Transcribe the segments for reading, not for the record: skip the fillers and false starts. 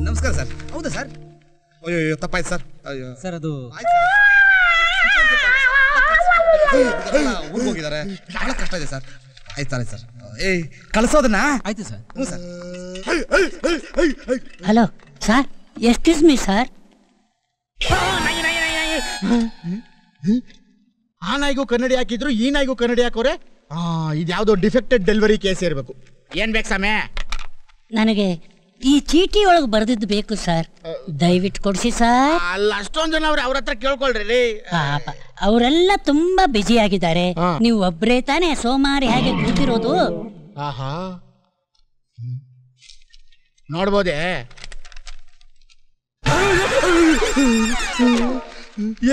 ನಮಸ್ಕಾರ ಸರ್. ಹೌದಾ ಸರ್? ಅಯ್ಯೋ ತಪ್ಪಾಯ್ತು ಸರ್. ಅಯ್ಯೋ ಸರ್ ಅದು ಊರಿಗೆ ಹೋಗಿದ್ದಾರೆ, ಬಹಳ ಕಷ್ಟ ಇದೆ ಸರ್. ಆಯ್ತು ಸರ್. ಕಳಿಸೋದನ್ನ ಆಯ್ತು ಸರ್. ಹ್ಞೂ sir. Hello sir, excuse me sir. ಆ ನಾಯಿಗೂ ಕನ್ನಡಿ ಹಾಕಿದ್ರು, ಈ ನಾಯಿಗೂ ಕನ್ನಡಿ ಹಾಕೋರೆ. ಇದ್ಯಾವುದೋ ಡಿಫೆಕ್ಟೆಡ್ ಡೆಲಿವರಿ ಕೇಸ್ ಇರಬೇಕು. ಏನ್ ಬೇಕು ಸಮಯ? ನನಗೆ ಈ ಚೀಟಿ ಒಳಗೆ ಬರೆದಿದ್ದು ಬೇಕು ಸರ್, ದಯವಿಟ್ಟು ಕೊಡಿಸಿ ಸರ್. ಅಲ್ಲ, ಅಷ್ಟೊಂದು ಜನ ಅವ್ರ ಹತ್ರ ಕೇಳ್ಕೊಳ್ರಿ. ಪಾಪ ಅವರೆಲ್ಲ ತುಂಬಾ ಬಿಜಿ ಆಗಿದ್ದಾರೆ. ನೀವು ಒಬ್ಬರೇ ತಾನೇ ಸೋಮಾರಿ ಹಾಗೆ ಕೂತಿರೋದು. ಆಹಾ, ನೋಡ್ಬೋದೆ.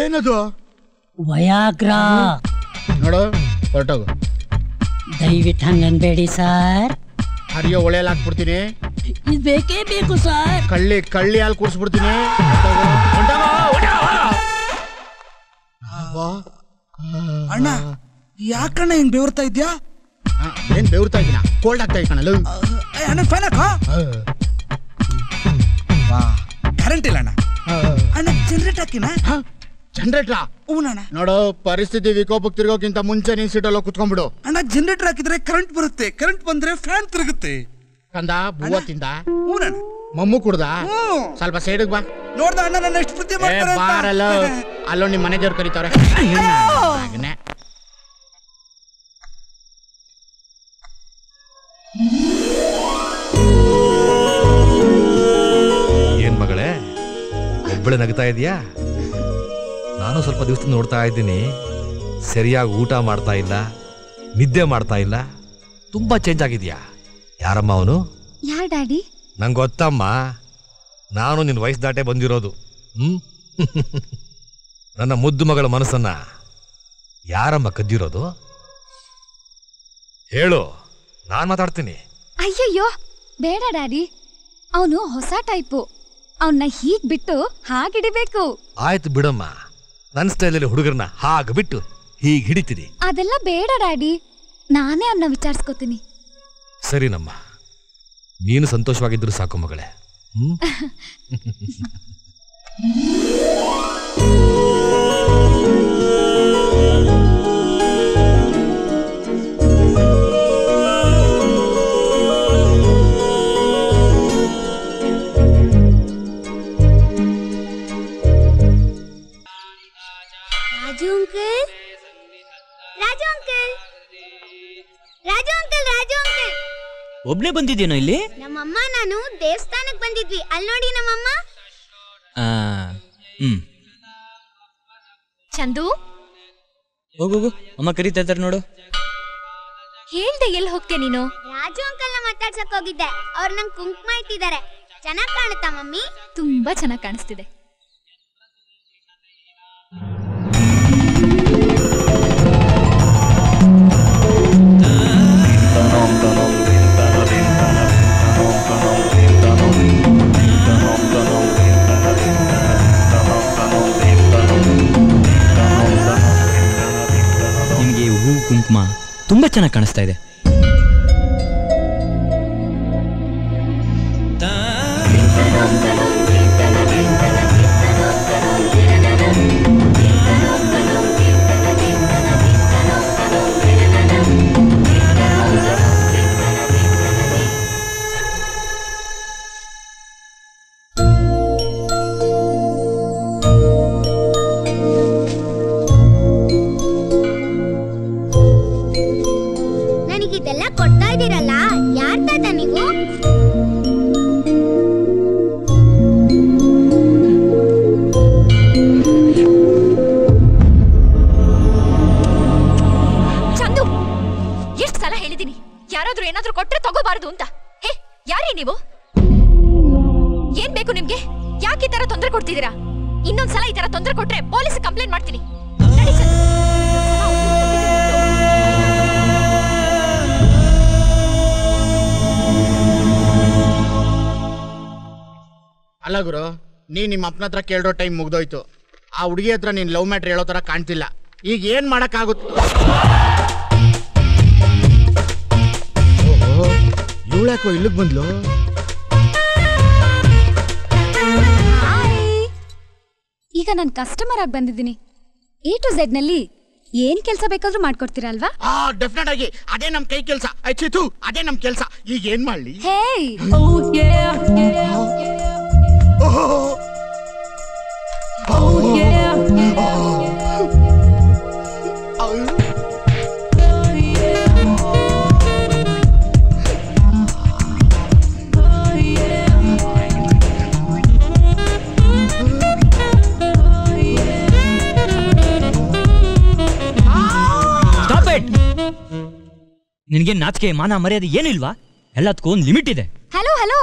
ಏನದು? ವಯಾಗ್ರಾ. ನೋಡು, ಹೊರಟೋಗು. ದಯವಿಟ್ಟು ಹಂಗನ್ಬೇಡಿ ಸರ್. ಹರಿಯೋ ಒಳ್ಳೆಯಲ್ಲಿ ಹಾಕ್ಬಿಡ್ತೀನಿ. ಇದು ಬೇಕೇ ಬೇಕು ಸರ್. ಕಳ್ಳಿ ಹಾಲು ಕೂರಿಸ್ಬಿಡ್ತೀನಿ. ಅಣ್ಣ ಯಾಕಣ್ಣ ಹಿಂಗ್ ಬೆವರ್ತಾ ಇದ್ಯಾ? ಏನ್ ಬೆವರ್ತಾ ಇದೀನ? ಕೋಲ್ಡ್ ಆಗ್ತಾ ಇದ್ಕಣಲ್ಲ. ಅಣ್ಣ ಫ್ಯಾನ್ ಹಾಕ. ಕರೆಂಟ್ ಇಲ್ಲ ಅಣ್ಣ. ಅಣ್ಣ ಜನರೇಟ್ ಹಾಕಿನ? ಜನರೇಟ್ರಾ? ಹೂನಣ್ಣ. ನೋಡು, ಪರಿಸ್ಥಿತಿ ವಿಕೋಪಕ್ಕೆ ತಿರುಗೋಕ್ಕಿಂತ ಮುಂಚೆ ನೀನ್ ಸೀಟಲ್ಲಿ ಕುತ್ಕೊಂಡ್ಬಿಡು. ಅಣ್ಣ ಜನರೇಟರ್ ಹಾಕಿದ್ರೆ ಕರೆಂಟ್ ಬರುತ್ತೆ, ಕರೆಂಟ್ ಬಂದ್ರೆ ಫ್ಯಾನ್ ತಿರುಗುತ್ತೆ. ಕಂದ ಬೂವತ್ತಿಂದ ಹೂನಣ್ಣ. ಮಮ್ಮು ಕುಡ್ದ? ಸ್ವಲ್ಪ ಸೈಡಿಗೆ ಬಾ. ನೋಡ್ದ ಅಣ್ಣ ನನ್ನ ಎಷ್ಟು ಬುದ್ಧಿ ಮಾಡ್ತಾರೆ ಅಂತ. ಬಾರಲ್ಲ, ಅಲ್ಲೋ ನಿಮ್ಮ ಮನೆ ದೇವ್ರು ಕರೀತಾವ್ರೆ. ಏನ್ ಮಗಳೇ, ಒಬ್ಬಳೆ ನಗ್ತಾ ಇದೀಯಾ? ನಾನು ಸ್ವಲ್ಪ ದಿವಸದಿಂದ ನೋಡ್ತಾ ಇದ್ದೀನಿ, ಸರಿಯಾಗಿ ಊಟ ಮಾಡ್ತಾ ಇಲ್ಲ, ನಿದ್ದೆ ಮಾಡ್ತಾ ಇಲ್ಲ, ತುಂಬಾ ಚೇಂಜ್ ಆಗಿದ್ಯಾ. ಯಾರಮ್ಮ ಅವನು? ಯಾರ್ ಡ್ಯಾಡಿ? ನಂಗೆ ಗೊತ್ತಮ್ಮ, ನಾನು ನಿನ್ನ ವಯಸ್ಸು ದಾಟೆ ಬಂದಿರೋದು. ನನ್ನ ಮುದ್ದು ಮಗಳ ಮನಸ್ಸನ್ನ ಯಾರಮ್ಮ ಕದ್ದಿರೋದು? ಹೇಳು, ನಾನು ಮಾತಾಡ್ತೀನಿ. ಅಯ್ಯಯ್ಯೋ ಬೇಡ ಡ್ಯಾಡಿ, ಅವನು ಹೊಸ ಟೈಪು. ಅವನ್ನ ಹೀಗ್ ಬಿಟ್ಟು ಹಾಗಿಡಿಬೇಕು. ಆಯ್ತು ಬಿಡಮ್ಮ, ನನ್ನ ಸ್ಟೈಲಲ್ಲಿ ಹುಡುಗರನ್ನ ಹಾಗೆ ಬಿಟ್ಟು ಹೀಗೆ ಹಿಡಿತೀರಿ. ಅದೆಲ್ಲ ಬೇಡ ಡ್ಯಾಡಿ, ನಾನೇ ಅವನ್ನ ವಿಚಾರಿಸ್ಕೋತೀನಿ. ಸರಿನಮ್ಮ, ನೀನು ಸಂತೋಷವಾಗಿದ್ರು ಸಾಕು ಮಗಳೇ. Raju uncle, Raju uncle, Raju uncle, Raju uncle. ಒಬ್ನೇ ಬಂದಿದ್ದೇನೋ ಇಲ್ಲಿ? ನಮ್ಮಮ್ಮ ನಾನು ದೇವಸ್ಥಾನಕ್ಕೆ ಬಂದಿದ್ವಿ, ಅಲ್ಲಿ ನೋಡಿ ನಮ್ಮಮ್ಮ. ಚಂದು, ಹೋಗು, ಅಮ್ಮ ಕರೀತಾ ಇದ್ದಾರೆ ನೋಡು. ಹೇಳ್ದೆ ಎಲ್ಲಿ ಹೋಗ್ತೀಯ ನೀನು? ರಾಜು ಅಂಕಲ್ ನ ಮಾತಾಡ್ಸಕ್ ಹೋಗಿದ್ದೆ, ಅವ್ರು ನಂಗೆ ಕುಂಕುಮ ಇಟ್ಟಿದ್ದಾರೆ. ಚೆನ್ನಾಗ್ ಕಾಣುತ್ತಾ ಮಮ್ಮಿ? ತುಂಬಾ ಚೆನ್ನಾಗ್ ಕಾಣಿಸ್ತಿದೆ. ನಿಮಗೆ ಹೂ ಕುಂಕುಮ ತುಂಬಾ ಚೆನ್ನಾಗಿ ಕಾಣಿಸ್ತಾ ಇದೆ. ನನಗಿದೆಲ್ಲ ಕೊಡ್ತಾ ಇದ್ದೀರಲ್ಲ, ಯಾರ್ ತಾತ ನೀವು? ಚಂದು, ಎಷ್ಟು ಸಲ ಹೇಳಿದೀನಿ ಯಾರಾದ್ರೂ ಏನಾದ್ರೂ ಕೊಟ್ರೆ ತಗೋಬಾರದು ಅಂತ. ಹೇ, ಯಾರೇ ನೀವು? ಏನ್ ಬೇಕು ನಿಮ್ಗೆ? ಯಾಕೆ ಈ ತರ ತೊಂದರೆ ಕೊಡ್ತಿದ್ದೀರಾ? ಇನ್ನೊಂದ್ಸಲ ಈ ತರ ತೊಂದರೆ ಕೊಟ್ರೆ ಪೊಲೀಸ್ ಕಂಪ್ಲೇಂಟ್ ಮಾಡ್ತೀನಿ. ನಡಿ ಚಂದು. ಅಲ್ಲ ಗುರು, ನೀನ್ ನಿಮ್ಮ ಅಪ್ಪನ ಹತ್ರ ಕೇಳೋ ಟೈಮ್ ಮುಗ್ದೋಯ್ತು. ಆ ಹುಡುಗಿ ಹತ್ರ ನೀನ್ ಲವ್ ಮ್ಯಾಟ್ರ್ ಹೇಳೋ ತರ ಕಾಣ್ತಿಲ್ಲ. ಈಗ ಏನ್ ಮಾಡಕ್ಕಾಗುತ್ತೆ? ಇವಳ್ಯಾಕೋ ಇಲ್ಲಿಗೆ ಬಂದ್ಲು? ಈಗ ನಾನು ಕಸ್ಟಮರ್ ಆಗಿ ಬಂದಿದ್ದೀನಿ. A to Z ನಲ್ಲಿ ಏನ್ ಕೆಲಸ ಬೇಕಾದ್ರೂ ಮಾಡ್ಕೊಡ್ತೀರಾ ಅಲ್ವಾ? ಡೆಫಿನೆಟ್ ಆಗಿ ಅದೇ ನಮ್ ಕೈ ಕೆಲಸ. ಆಯ್ತು, ಅದೇ ನಮ್ ಕೆಲಸ. ಈಗ ಏನ್ ಮಾಡ್ಲಿ? ಹೇ ನಿನಗೆ ನಾಚಿಕೆ ಮಾನ ಮರ್ಯಾದೆ ಏನಿಲ್ವಾ? ಎಲ್ಲದಕ್ಕೂ ಒಂದು ಲಿಮಿಟ್ ಇದೆ. ಹಲೋ ಹಲೋ,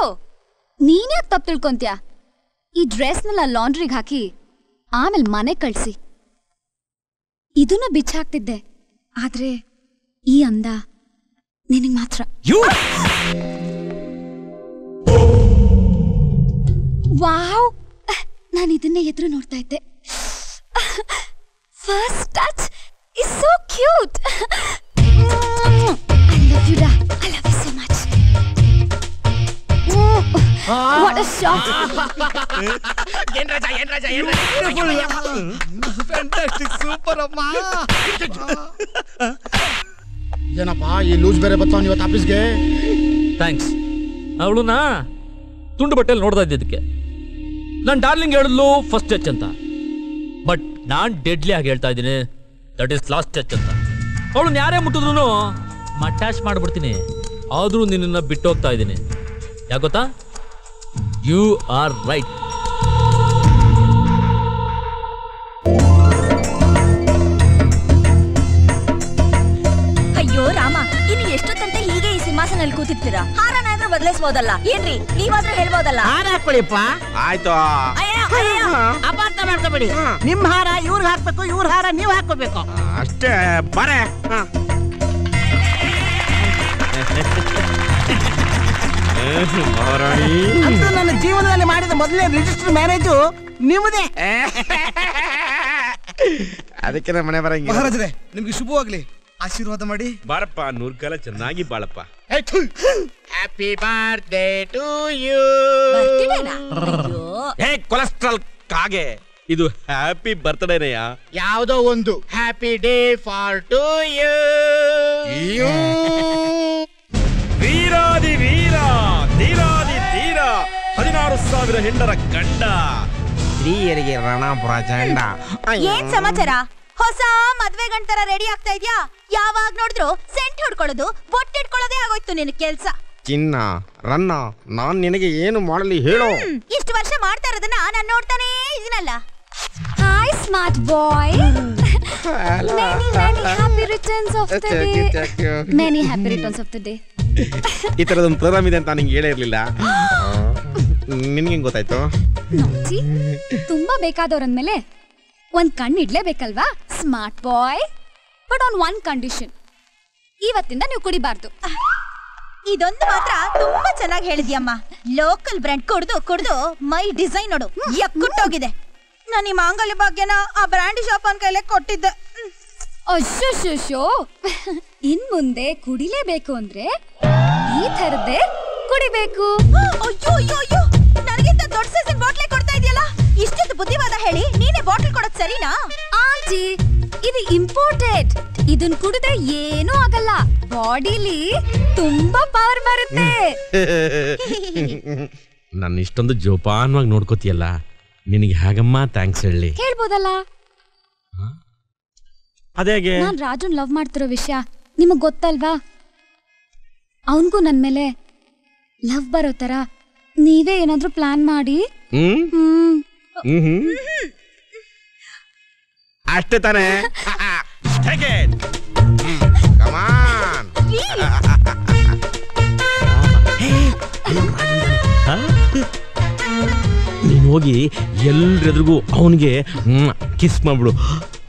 ನೀನ್ಯಾಕೆ ತಪ್ಪು ತಿಳ್ಕೊಂತ್ಯಾ? ಈ ಡ್ರೆಸ್ನೆಲ್ಲ ಲಾಂಡ್ರಿಗೆ ಹಾಕಿ ಆಮೇಲೆ ಮನೆ ಕಳ್ಸಿ. ಇದನ್ನ ಬಿಚ್ಚಾಕ್ತಿದ್ದೆ, ಆದ್ರೆ ಈ ಅಂದ ನಿನಗ್ ಮಾತ್ರ. ವಾವ್, ನಾನು ಇದನ್ನೇ ಎದುರು ನೋಡ್ತಾ ಇದ್ದೆ. First touch is so cute. I love you, da. I love you so much. What a shot. ಏನ್ ರಾಜ ಫ್ಯಾಂಟಾಸ್ಟಿಕ್, ಸೂಪರ್ ಅಮ್ಮ. ಏನಪ್ಪ ಈ ಲೂಸ್ ಬೇರೆ ಬರ್ತಾವ ಇವತ್ತು ಆಫೀಸ್ಗೆ? ಥ್ಯಾಂಕ್ಸ್. ಅವಳನ್ನ ತುಂಡು ಬಟ್ಟೆಯಲ್ಲಿ ನೋಡ್ತಾ ಇದ್ದಿದ್ದಕ್ಕೆ. ನಾನು ಡಾರ್ಲಿಂಗ್ ಹೇಳಿದ್ಲು ಫಸ್ಟ್ ಟಚ್ ಅಂತ, ಬಟ್ ನಾನು ಡೆಡ್ಲಿ ಆಗಿ ಹೇಳ್ತಾ ಇದ್ದೀನಿ, ದಟ್ ಈಸ್ ಲಾಸ್ಟ್ ಟಚ್ ಅಂತ. ಅವಳನ್ನ ಯಾರೇ ಮುಟ್ಟಿದ್ರು ಮಟ್ಯಾಚ್ ಮಾಡ್ಬಿಡ್ತೀನಿ. ಆದರೂ ನಿನ್ನನ್ನು ಬಿಟ್ಟು ಹೋಗ್ತಾ ಇದ್ದೀನಿ. ಯಾಕೆ ಗೊತ್ತಾ? You are right. ಅಯ್ಯೋ ರಾಮ, ಇನ್ನು ಎಷ್ಟೊತ್ತಂತೆ ಹೀಗೆ ಈ ಸಿಂಹಾಸನಲ್ಲಿ ಕೂತಿರ್ತೀರಾ? ಹಾರನಾದ್ರೂ ಬದಲಿಸಬಹುದಲ್ಲ ಏನ್ರಿ? ನೀವಾದ್ರೂ ಹೇಳ್ಬೋದಲ್ಲ. ಹಾರ ಹಾಕೊಳ್ಳಿಪ್ಪ. ಆಯ್ತು. ಅಪಾರ್ಥ ಮಾಡ್ಕೋಬೇಡಿ. ನಿಮ್ ಹಾರ ಇವ್ರಿಗೆ ಹಾಕ್ಬೇಕು, ಇವ್ರ ಹಾರ ನೀವ್ ಹಾಕೋಬೇಕು ಅಷ್ಟೇ. ಬರೇ ಅಂತೂ ನನ್ನ ಜೀವನದಲ್ಲಿ ಮಾಡಿದ ಮೊದಲನೇ ರಿಜಿಸ್ಟರ್ ಮ್ಯಾರೇಜು ನಿಮ್ಮದೇ. ಅದಕ್ಕೆ ನಮ್ಮ ಮನೆ ಬರಂಗಿಲ್ಲ. ಮಹಾರಾಜರೇ, ನಿಮ್ಗೆ ಶುಭವಾಗ್ಲಿ, ಆಶೀರ್ವಾದ ಮಾಡಿ. ಬಾರಪ್ಪ, 100 ಕಾಲ ಚೆನ್ನಾಗಿ ಬಾಳಪ್ಪ. Happy birthday to you. Hey cholesterol ಕಾಗೆ, ಇದು ಹ್ಯಾಪಿ ಬರ್ತ್ಡೇನೆಯಾ? ಯಾವುದೋ ಒಂದು happy day for to you. ವೀರಾದಿ ವೀರ, ಧೀರಾದಿ ಧೀರ, 16,000 ಹೆಂಡರ ಗಂಡ, ಸ್ತ್ರೀಯರಿಗೆ ರಣಪುರ ಚಂಡ. ಏನ್ ಸಮಾಚಾರ? ಹೊಸ ಮದ್ವೆ ಗಂಟರ ರೆಡಿ ಆಗ್ತಾ ಇದ್ಯಾ? ಯಾವಾಗ ನೋಡಿದ್ರು ಸೆಂಟ್ ಹೊಡ್ಕೊಳ್ಳೋದು, ಬೊಟ್ಟಿಟ್ಕೊಳ್ಳೋದೇ ಆಗೋಯ್ತು ನಿನ್ ಕೆಲ್ಸ. ಚಿನ್ನ ರನ್ನ, ನಾನ್ ನಿನಗೆ ಏನು ಮಾಡಲಿ ಹೇಳೋ? ಇಷ್ಟು ವರ್ಷ ಮಾಡ್ತಾ ಇರೋದನ್ನ ನಾನು ನೋಡ್ತಾನೇ ಇದೀನಲ್ಲ. Hi, smart boy. Many happy returns of the day. Many happy returns of the day. ಈ ತರದೊಂದು ಪ್ರೋಗ್ರಾಮ್ ಇದೆ ಅಂತ ನಿಂಗೆ ಹೇಳೇ ಇರ್ಲಿಲ್ಲ. ನಿನ್ಗೆ ಗೊತ್ತಾಯ್ತು? ನೋಡ್ಸಿ, ತುಂಬಾ ಬೇಕಾದವ್ರಂದ್ಮೇಲೆ ಒಂದ್ ಕಣ್ಣು ಇಡ್ಲೇಬೇಕಲ್ವಾ smart boy. But on one condition, ಇವತ್ತಿಂದ ನೀವು ಕುಡಿಬಾರ್ದು. ಇದೊಂದು ಮಾತ್ರ ತುಂಬಾ ಚೆನ್ನಾಗಿ ಹೇಳಿದ್ಯಮ್ಮ. ಲೋಕಲ್ ಬ್ರ್ಯಾಂಡ್ ಕುಡ್ದು ಮೈ ಡಿಸೈನ್ ನೋಡು ಎಕ್ಕುಟ್ಟೋಗಿದೆ. ನಾನು ಈ ಮಾಂಗಲ್ಯ ಭಾಗ್ಯನ ಆ ಬ್ರ್ಯಾಂಡಿ ಶಾಪ್ ಅನ್ ಕೈಲೇ ಕೊಟ್ಟಿದ್ದೆ. ಅಶ್ಶೋ, ಇನ್ ಮುಂದೆ ಕುಡಿಲೇಬೇಕು ಅಂದ್ರೆ ಈ ಥರದ್ದೇ ಕುಡಿಬೇಕು. ಅಯ್ಯೋ, ನನಗಿಂತ ದೊಡ್ಡ ಸೈಜಿನ ಬಾಟ್ಲೆ ಕೊಡ್ತಾ ಇದೆಯಲ್ಲ. ಇಷ್ಟೊಂದು ಬುದ್ಧಿವಾದ ಹೇಳಿ ನೀನೇ ಬಾಟಲ್ ಕೊಡೋದು ಸರಿನಾ? ಆಂಟಿ, ಇದು ಇಂಪೋರ್ಟೆಡ್. ಇದನ್ ಕುಡಿದ್ರೆ ಏನೂ ಆಗಲ್ಲ, ಬಾಡಿಲಿ ತುಂಬಾ ಪವರ್ ಬರುತ್ತೆ. ನನ್ನ ಇಷ್ಟೊಂದು ಜೋಪಾನವಾಗಿ ನೋಡ್ಕೋತಿಯಲ್ಲ, ನಿನಗೆ ಹೇಗಮ್ಮ ಥ್ಯಾಂಕ್ಸ್ ಹೇಳಿ? ಹೇಳ್ಬೋದಲ್ಲ. ಅದೇಗೆ? ನಾನ್ ರಾಜುನ್ ಲವ್ ಮಾಡ್ತಿರೋ ವಿಷಯ ನಿಮಗ್ ಗೊತ್ತಲ್ವಾ? ಅವನ್ಗೂ ನನ್ ಮೇಲೆ ಲವ್ ಬರೋ ತರ ನೀವೇ ಏನಾದ್ರೂ ಪ್ಲಾನ್ ಮಾಡಿ. ಅಷ್ಟೇ ತಾನೇ? ನೀನು ಹೋಗಿ ಎಲ್ರೆದ್ರಿಗೂ ಅವನಿಗೆ ಕಿಸ್ ಮಾಡ್ಬಿಡು.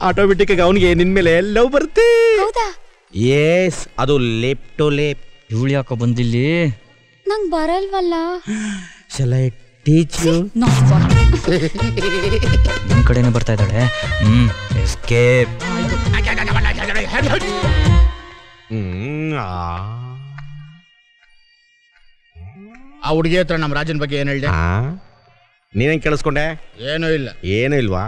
ಆಟೋಮೆಟಿಕ್ ಆಗಿ ಅವನಿಗೆ ನಿನ್ ಮೇಲೆ ಲವ್ ಬರುತ್ತೆ. ಎಸ್, ಅದು ಲೇಪ್ ಟು ಲೇಪ್. ಇವಳು ಯಾಕೋ ಬಂದಿಲ್ಲಿ? ನಂಗ್ ಬರಲ್ವಲ್ಲ. Shall I teach you? ನಮ್ ಕಡೆನೆ ಬರ್ತಾ ಇದ್ದಾಳೆ. ಎಸ್ಕೇಪ್. ಆ ಹುಡುಗಿ ಹತ್ರ ನಮ್ಮ ರಾಜನ್ ಬಗ್ಗೆ ಏನ್ ಹೇಳ್ದೆ? ನೀನೇನ್ ಕೇಳಿಸ್ಕೊಂಡೆ? ಏನೂ ಇಲ್ಲ. ಏನೂ ಇಲ್ವಾ?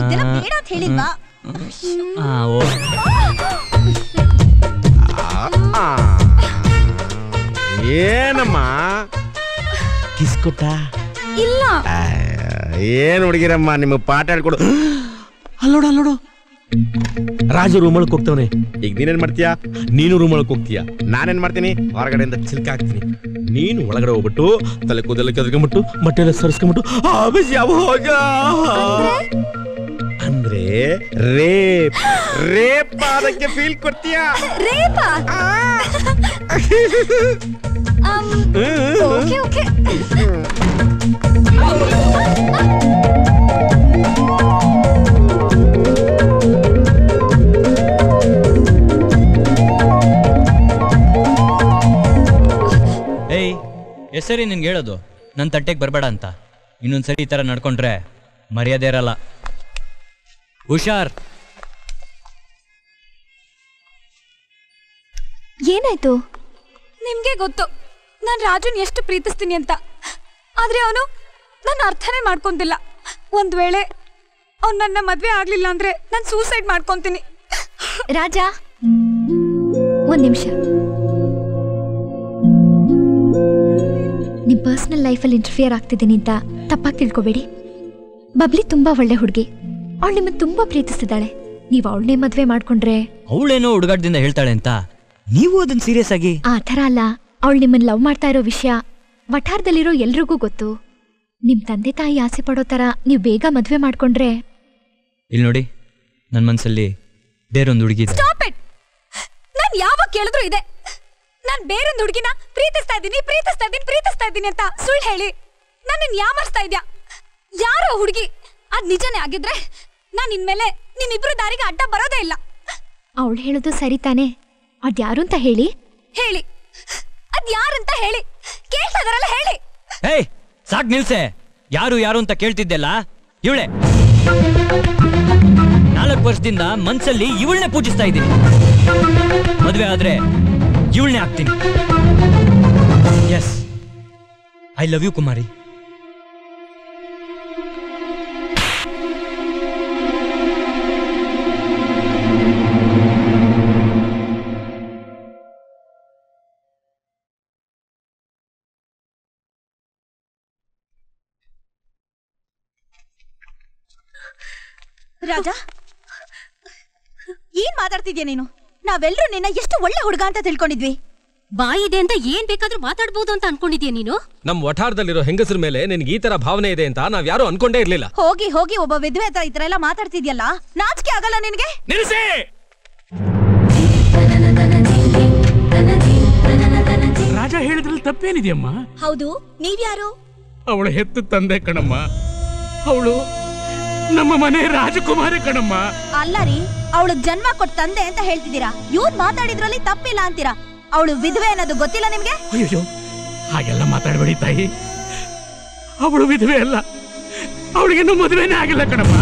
ಇದೆಲ್ಲ ಬೇಡ ಅಂತ ಹೇಳಿಲ್ವಾ? ಏನಮ್ಮ ಕಿಸ್ ಕೊಟ್ಟ? ಇಲ್ಲ. ಏನ್ ಹುಡುಗಿರಮ್ಮ ನಿಮಗೆ ಪಾಠ ಹೇಳ್ಕೊಡು. ಅಲ್ಲೋಡು ರಾಜು ರೂಮ್ ಒಳಗೆ ಹೋಗ್ತವನೆ. ಈಗ ನೀನೇನ್ ಮಾಡ್ತೀಯಾ? ನೀನು ರೂಮ್ ಒಳಗೆ ಹೋಗ್ತೀಯಾ. ನಾನೇನ್ ಮಾಡ್ತೀನಿ? ಹೊರಗಡೆಯಿಂದ ಚಿಲ್ಕ ಹಾಕ್ತೀನಿ. ನೀನು ಒಳಗಡೆ ಹೋಗ್ಬಿಟ್ಟು ತಲೆ ಕೂದಲ ಕೆದರ್ಕೊಂಡ್ಬಿಟ್ಟು ಬಟ್ಟೆ ಎಲ್ಲ ಸರಿಸ್ಕೊಂಡ್ಬಿಟ್ಟು ಅಂದ್ರೆ ರೇಪ್ ಅದಕ್ಕೆ ಫೀಲ್ ಕೊಡ್ತೀಯಾ? ಓಕೆ ಏಯ್ ಎಷ್ಟು ಸರಿ ನಿನ್ಗೆ ಹೇಳೋದು ನನ್ನ ತಟ್ಟೆಗೆ ಬರಬೇಡ ಅಂತ. ಇನ್ನೊಂದ್ಸರಿ ಈ ಥರ ನಡ್ಕೊಂಡ್ರೆ ಮರ್ಯಾದೆ ಇರಲ್ಲ. ಹುಷಾರ್. ಏನಾಯ್ತು? ನಿಮ್ಗೆ ಗೊತ್ತು ನಾನು ರಾಜುನ್ ಎಷ್ಟು ಪ್ರೀತಿಸ್ತೀನಿ ಅಂತ. ಆದ್ರೆ ಅವನು ನನ್ನ ಅರ್ಥನೇ ಮಾಡ್ಕೊಂತಿಲ್ಲ. ಒಂದ್ ವೇಳೆ ಅವ್ನು ನನ್ನ ಮದ್ವೆ ಆಗ್ಲಿಲ್ಲ ಅಂದ್ರೆ ನಾನು ಸೂಸೈಡ್ ಮಾಡ್ಕೊಂತೀನಿ. ರಾಜ ಒಂದ್ ನಿಮಿಷ. ನಿಮ್ ಪರ್ಸನಲ್ ಲೈಫಲ್ಲಿ ಇಂಟರ್ಫಿಯರ್ ಆಗ್ತಿದ್ದೀನಿ ಅಂತ ತಪ್ಪಾಗಿ ತಿಳ್ಕೊಬೇಡಿ. ಬಬ್ಲಿ ತುಂಬಾ ಒಳ್ಳೆ ಹುಡುಗಿ. ಅವಳು ನಿಮ್ಮನ್ನ ತುಂಬಾ ಪ್ರೀತಿಸ್ತಿದ್ದಾಳೆ. ನೀವು ಅವಳನ್ನೇ ಮದ್ವೆ ಮಾಡ್ಕೊಂಡ್ರೆ ಅವಳೇನೋ ಹುಡುಗಾಟದಿಂದ ಹೇಳ್ತಾಳೆ ಅಂತ ನೀವು ಅದನ್ನ ಸೀರಿಯಸ್ ಆಗಿ? ಆ ಥರ ಅಲ್ಲ. ಅವಳು ನಿಮ್ಮನ್ನ ಲವ್ ಮಾಡ್ತಾ ಇರೋ ವಿಷಯ ವಠಾರದಲ್ಲಿರೋ ಎಲ್ರಿಗೂ ಗೊತ್ತು. ನಿಮ್ ತಂದೆ ತಾಯಿ ಆಸೆ ಪಡೋ ತರ ನೀವು ಬೇಗ ಮದ್ವೆ ಮಾಡ್ಕೊಂಡ್ರೆ. ಇಲ್ಲಿ ನೋಡಿ, ನನ್ನ ಮನ್ಸಲ್ಲಿ ಬೇರೊಂದು ಹುಡುಗಿ ಇದೆ. Stop it. ನಾನು ಯಾವಾಗ ಕೇಳಿದ್ರು ಇದೆ ನಾನು ಬೇರೊಂದು ಹುಡುಗಿನ ಪ್ರೀತಿಸ್ತಾ ಇದ್ದೀನಿ ಅಂತ ಸುಳ್ಳು ಹೇಳಿ ನನ್ನ ಯಾಮರ್ಸ್ತಾ ಇದ್ಯಾ? ಯಾರೋ ಹುಡುಗಿ ಅದ್ ನಿಜನೇ ಆಗಿದ್ರೆ ನಾನು ಇನ್ಮೇಲೆ ನಿಮ್ಮಿಬ್ರು ದಾರಿಗೆ ಅಡ್ಡ ಬರೋದೇ ಇಲ್ಲ. ಅವಳು ಹೇಳೋದು ಸರಿ ತಾನೆ? ಅದ್ಯಾರು ಅಂತ ಹೇಳಿ. ಅದ್ಯಾರಂತ ಹೇಳಿ. ಕೇಳ್ತಾ ಇದಾರಲ್ಲ ಹೇಳಿ. ಏಯ್ ಸಾಕ್ ನಿಲ್ಸೆ. ಯಾರು ಅಂತ ಕೇಳ್ತಿದ್ದೆಲ್ಲ ಇವಳೆ. 4 ವರ್ಷದಿಂದ ಮನ್ಸಲ್ಲಿ ಇವಳನ್ನೇ ಪೂಜಿಸ್ತಾ ಇದ್ದೀನಿ. ಮದ್ವೆ ಆದ್ರೆ ಇವಳನ್ನೇ ಆಗ್ತೀನಿ. ಎಸ್, ಐ ಲವ್ ಯು ಕುಮಾರಿ. ರಾಜ, ಏನ್ ಮಾತಾಡ್ತಿದ್ಯಾ ನೀನು? ನಾವೆಲ್ಲರೂ ನಿನ್ನ ಎಷ್ಟು ಒಳ್ಳೆ ಹುಡುಗ ಅಂತ ತಿಳ್ಕೊಂಡಿದ್ವಿ. ಬಾಯಿದೆ ಅಂತ ಏನ್ ಬೇಕಾದ್ರೂ ಮಾತಾಡ್ಬೋದು ಅಂತ ಅನ್ಕೊಂಡಿದ್ಯಾ ನೀನು? ನಮ್ ವಠಾರದಲ್ಲಿರೋ ಹೆಂಗಸರ ಮೇಲೆ ನಿನ್ಗೆ ಈ ತರ ಭಾವನೆ ಇದೆ ಅಂತ ನಾವ್ ಯಾರು ಅನ್ಕೊಂಡೇ ಇರ್ಲಿಲ್ಲ. ಹೋಗಿ ಒಬ್ಬ ವಿಧವೆ ಹತ್ರ ಈ ತರ ಎಲ್ಲ ಮಾತಾಡ್ತಿದ್ಯಲ್ಲ, ನಾಚಿಕೆ ಆಗಲ್ಲ ನಿನ್ಗೆ? ನಿಲ್ಸಿ. ರಾಜ ಹೇಳಿದ್ರಲ್ಲಿ ತಪ್ಪೇನಿದೆಯಮ್ಮ? ಹೌದು, ನೀವ್ಯಾರು? ಅವಳ ಹೆತ್ತ ತಂದೆ ಕಣಮ್ಮ. ಅವಳು ನಮ್ಮ ಮನೆ ರಾಜಕುಮಾರಿ ಕಣಮ್ಮ. ಅಲ್ಲ ರೀ, ಅವಳು ಜನ್ಮ ಕೊಟ್ಟ ತಂದೆ ಅಂತ ಹೇಳ್ತಿದ್ದೀರಾ. ಇವ್ರು ಮಾತಾಡಿದ್ರಲ್ಲಿ ತಪ್ಪಿಲ್ಲ ಅಂತೀರಾ. ಅವಳು ವಿಧವೆ ಅನ್ನೋದು ಗೊತ್ತಿಲ್ಲ ನಿಮ್ಗೆ? ಅಯ್ಯೋ, ಹಾಗೆಲ್ಲ ಮಾತಾಡ್ಬೇಡಿ ತಾಯಿ. ಅವಳು ವಿಧವೆ ಅಲ್ಲ, ಅವಳಿಗೇನು ಮದುವೆನೇ ಆಗಿಲ್ಲ ಕಣಮ್ಮ.